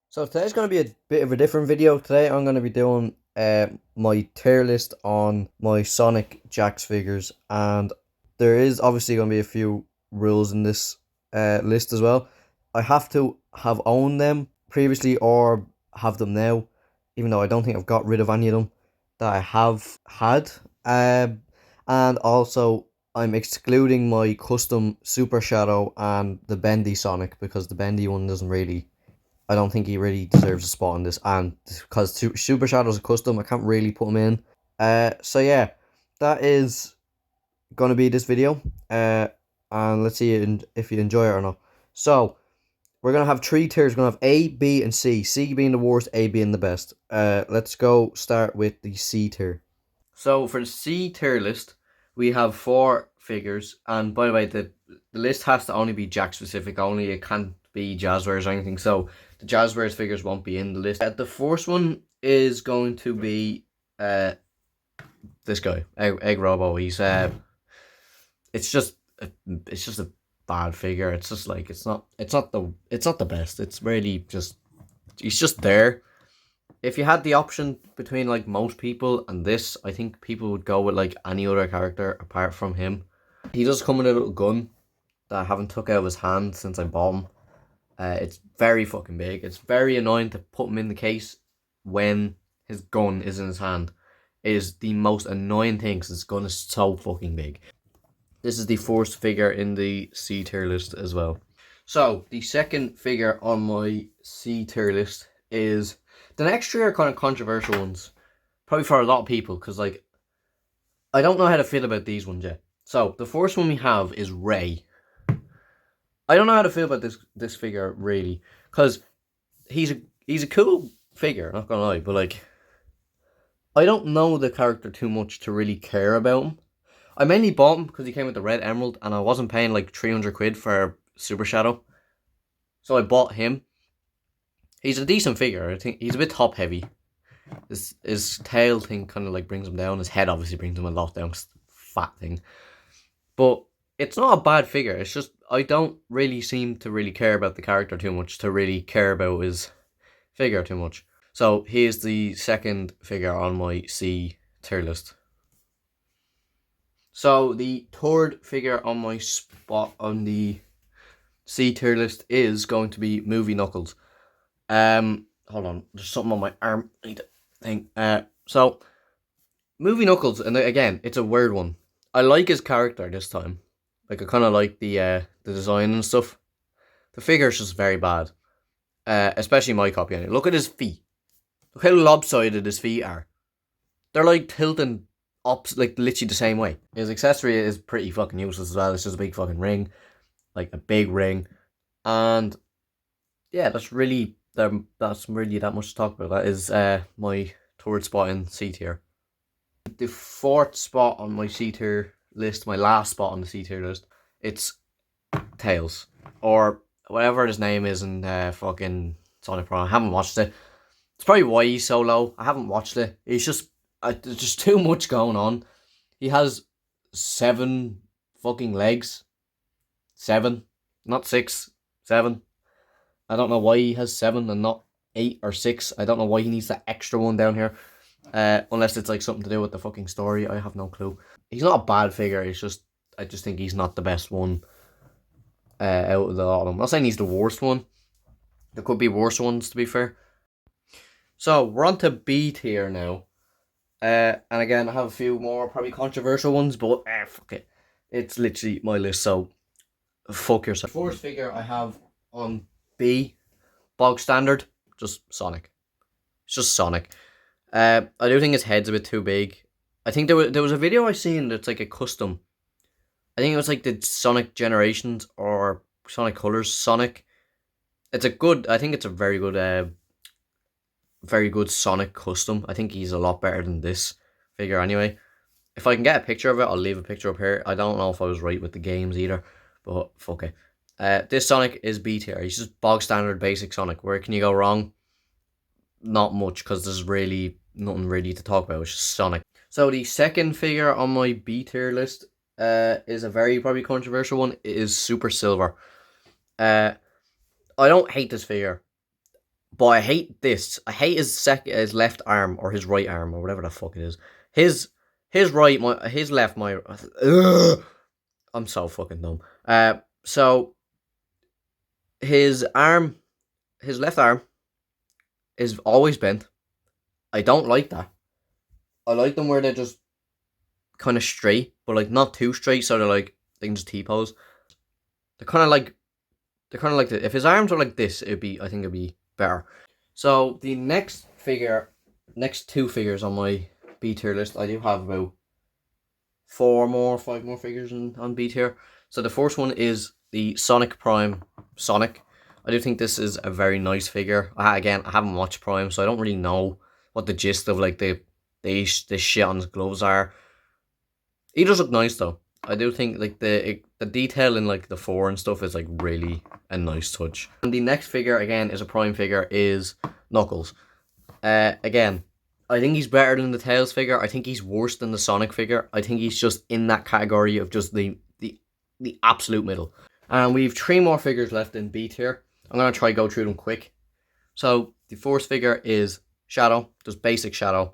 So today's going to be a bit of a different video. Today I'm going to be doing my tier list on my Sonic Jakks figures, and there is obviously going to be a few rules in this list as well. I have to have owned them previously or have them now, even though I don't think I've got rid of any of them that I have had. And also I'm excluding my custom Super Shadow and the Bendy Sonic because the Bendy one doesn't really, I don't think he really deserves a spot in this, and because Super Shadow's a custom, I can't really put him in. So yeah, that is gonna be this video. And let's see if you enjoy it or not. So we're gonna have three tiers. We're gonna have A, B, and C. C being the worst, A being the best. Let's go start with the C tier. So for the C tier list, we have 4 figures, and by the way, the list has to only be Jack specific only. It can't be Jazzwares or anything. So the Jazzwares figures won't be in the list. The first one is going to be this guy, Egg Robo. He's it's just a bad figure. It's just like it's not the best. It's really just, he's just there. If you had the option between like most people and this, I think people would go with like any other character apart from him. He does come with a little gun that I haven't took out of his hand since I bought him. It's very fucking big. It's very annoying to put him in the case when his gun is in his hand. It is the most annoying thing because his gun is so fucking big. This is the first figure in the C tier list as well. So the second figure on my C tier list is, the next three are kind of controversial ones, probably for a lot of people, because like I don't know how to feel about these ones yet. So the first one we have is Ray. I don't know how to feel about this figure really, because he's a cool figure, not gonna lie, but like I don't know the character too much to really care about him. I mainly bought him because he came with the red emerald, and I wasn't paying like 300 quid for Super Shadow, so I bought him. He's a decent figure. I think he's a bit top heavy. His tail thing kind of like brings him down. His head obviously brings him a lot down. Fat thing. But it's not a bad figure. It's just I don't really seem to really care about the character too much to really care about his figure too much. So here's the second figure on my C tier list. So the third figure on my spot on the C tier list is going to be Movie Knuckles. Hold on, there's something on my arm. I need to think. So Movie Knuckles, and again, it's a weird one. I like his character this time. Like I kind of like the design and stuff. The figure is just very bad. Especially my copy. Anyway. Look at his feet. Look how lopsided his feet are. They're like tilting up, like literally the same way. His accessory is pretty fucking useless as well. It's just a big fucking ring, like a big ring, and yeah, that's really that much to talk about. That is my third spot in C tier. The fourth spot on my C tier list, my last spot on the C tier list, it's Tails, or whatever his name is in fucking Sonic Prime. I haven't watched it. It's probably why he's so low. I haven't watched it. He's just there's just too much going on. He has 7 fucking legs. 7, not 6, 7. I don't know why he has 7 and not 8 or 6. I don't know why he needs that extra one down here. Unless it's like something to do with the fucking story. I have no clue. He's not a bad figure. It's just, I just think he's not the best one out of the lot of them. I'm not saying he's the worst one. There could be worse ones, to be fair. So we're on to B tier now. And again, I have a few more probably controversial ones, but fuck it. It's literally my list, so fuck yourself. First figure I have on B, bog standard, just Sonic. It's just Sonic. I do think his head's a bit too big. I think there was a video I seen that's like a custom. I think it was like the Sonic Generations or Sonic Colors Sonic. It's a good, I think it's a very good Sonic custom. I think he's a lot better than this figure anyway. If I can get a picture of it, I'll leave a picture up here. I don't know if I was right with the games either, but fuck it. This Sonic is B tier. He's just bog standard basic Sonic. Where can you go wrong? Not much, because there's really nothing really to talk about. It's just Sonic. So the second figure on my B tier list is a very probably controversial one. It is Super Silver. Uh, I don't hate this figure, but I hate this. I hate his left arm or his right arm or whatever the fuck it is. His his right my his left my. Ugh, I'm so fucking dumb. So his arm, his left arm is always bent. I don't like that. I like them where they're just kind of straight, but like not too straight, so they're like they can just T-pose. They're kind of like if his arms were like this, I think it'd be better. So the next two figures on my B tier list, I do have about 5 more figures on B tier. So the first one is the Sonic Prime Sonic. I do think this is a very nice figure. Again, I haven't watched Prime, so I don't really know what the gist of like the shit on his gloves are. He does look nice though. I do think like the detail in like the fur and stuff is like really a nice touch. And the next figure again is a Prime figure is Knuckles. Again, I think he's better than the Tails figure. I think he's worse than the Sonic figure. I think he's just in that category of just the absolute middle. And we've 3 more figures left in B tier. I'm gonna try go through them quick. So the first figure is Shadow, just basic Shadow.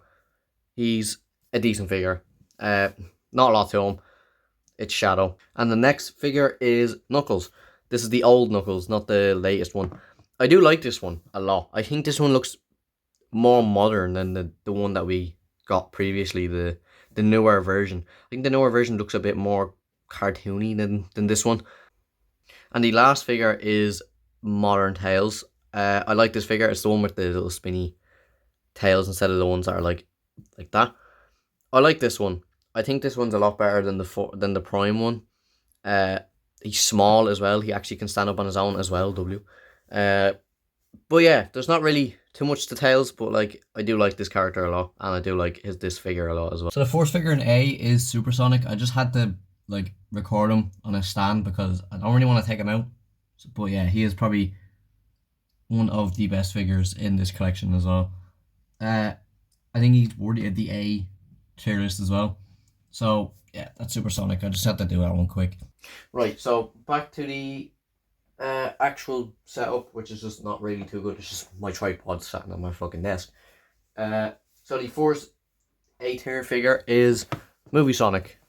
He's a decent figure. Not a lot to him. It's Shadow. And the next figure is Knuckles. This is the old Knuckles, not the latest one. I do like this one a lot. I think this one looks more modern than the one that we got previously, the newer version. I think the newer version looks a bit more cartoony than this one. And the last figure is Modern Tails. I like this figure. It's the one with the little spinny tails instead of the ones that are like that. I like this one. I think this one's a lot better than the Prime one. He's small as well. He actually can stand up on his own as well. But yeah, there's not really too much to Tails, but like I do like this character a lot, and I do like this figure a lot as well. So the first figure in A is Supersonic. I just had to like record him on a stand because I don't really want to take him out. But yeah, he is probably one of the best figures in this collection as well. I think he's worthy of the A tier list as well. So yeah, that's Supersonic. I just had to do that one quick. Right, so back to the actual setup, which is just not really too good. It's just my tripod sitting on my fucking desk. So the first A tier figure is Movie Sonic,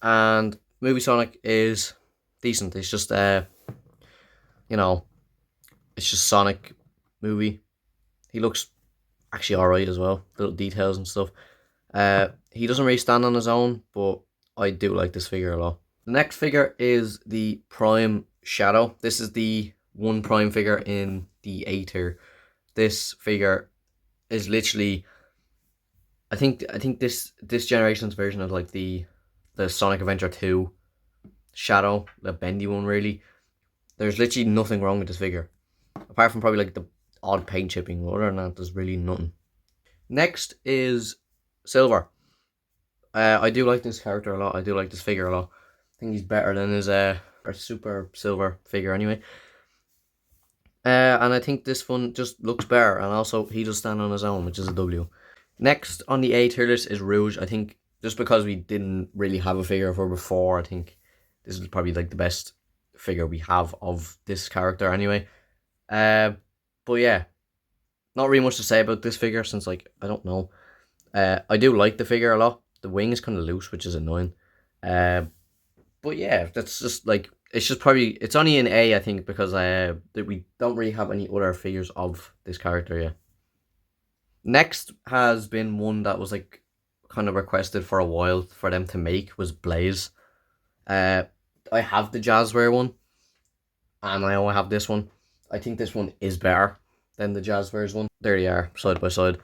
and Movie Sonic is decent. It's just it's just Sonic movie. He looks actually alright as well. Little details and stuff. He doesn't really stand on his own, but I do like this figure a lot. The next figure is the Prime Shadow. This is the one Prime figure in the A tier. This figure is literally, I think this generation's version of like the Sonic Adventure 2 Shadow, the bendy one really. There's literally nothing wrong with this figure. Apart from probably like the odd paint chipping. Other than that, there's really nothing. Next is Silver. I do like this character a lot. I do like this figure a lot. I think he's better than his Super Silver figure anyway. And I think this one just looks better, and also he does stand on his own, which is a W. Next on the A tier list is Rouge. I think just because we didn't really have a figure of her before, I think this is probably like the best figure we have of this character anyway. But yeah, not really much to say about this figure since like I don't know. I do like the figure a lot. The wing is kind of loose, which is annoying. But yeah, that's just like it's just probably it's only in A, I think, because that we don't really have any other figures of this character yet. Next has been one that was like kind of requested for a while for them to make was Blaze. I have the Jazzware one, and I only have this one. I think this one is better than the Jazzwares one. There they are, side by side.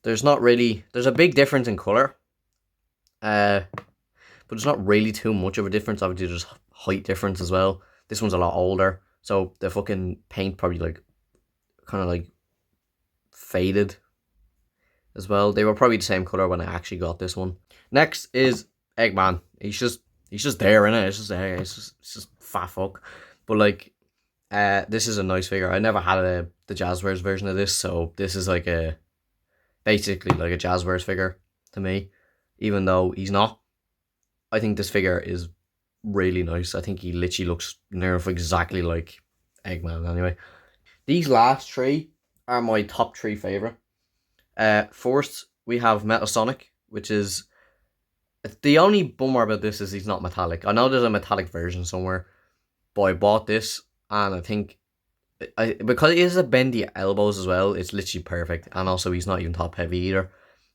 There's a big difference in colour. But there's not really too much of a difference. Obviously, there's height difference as well. This one's a lot older, so the fucking paint probably like kind of like faded as well. They were probably the same color when I actually got this one. Next is Eggman. He's just there, innit? It's just fat fuck. But like, this is a nice figure. I never had the Jazzwares version of this, so this is like basically like a Jazzwares figure to me, even though he's not. I think this figure is really nice. I think he literally looks near exactly like Eggman anyway. These last three are my top three favourite. First, we have Metal Sonic, which is... The only bummer about this is he's not metallic. I know there's a metallic version somewhere, but I bought this, and I think... because he has a bendy elbows as well, it's literally perfect. And also, he's not even top heavy either.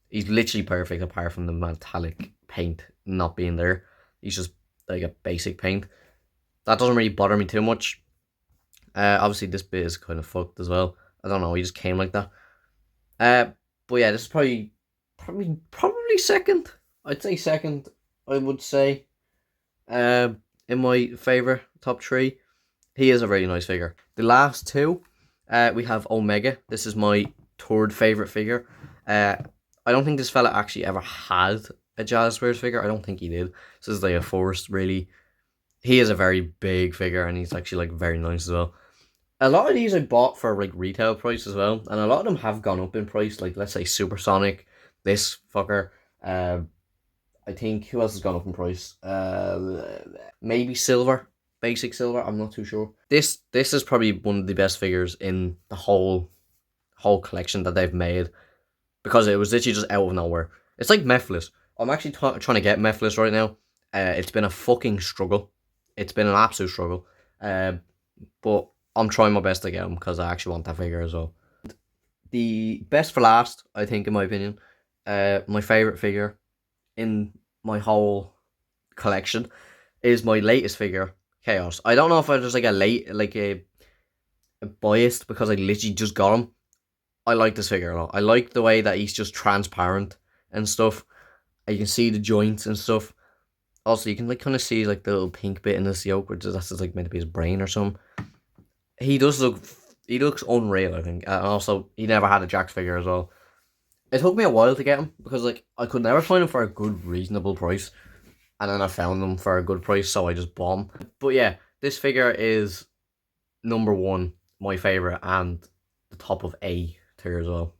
He's literally perfect apart from the metallic paint not being there. He's just like a basic paint. That doesn't really bother me too much. Obviously, this bit is kind of fucked as well. I don't know, he just came like that. But yeah, this is probably second. I'd say second. I would say. In my favorite top three, he is a very nice figure. The last two, we have Omega. This is my third favorite figure. I don't think this fella actually ever had a Jazzwares figure. I don't think he did. This is like a first, really. He is a very big figure, and he's actually like very nice as well. A lot of these I bought for like retail price as well, and a lot of them have gone up in price. Like, let's say Supersonic, this fucker. I think who else has gone up in price? Maybe Silver, basic Silver. I'm not too sure. This is probably one of the best figures in the whole collection that they've made, because it was literally just out of nowhere. It's like Mephiles. I'm actually trying to get Mephiles right now. It's been a fucking struggle. It's been an absolute struggle. But I'm trying my best to get him because I actually want that figure as well. The best for last, I think, in my opinion, my favourite figure in my whole collection is my latest figure, Chaos. I don't know if I was like a biased because I literally just got him. I like this figure a lot. I like the way that he's just transparent and stuff. You can see the joints and stuff. Also, you can like kind of see like the little pink bit in this yoke, which is that's just like meant to be his brain or something. He looks unreal, I think. And also, he never had a Jakks figure as well. It took me a while to get him because like I could never find him for a good, reasonable price, and then I found him for a good price, so I just bought him. But yeah, this figure is number one, my favorite, and the top of A tier as well.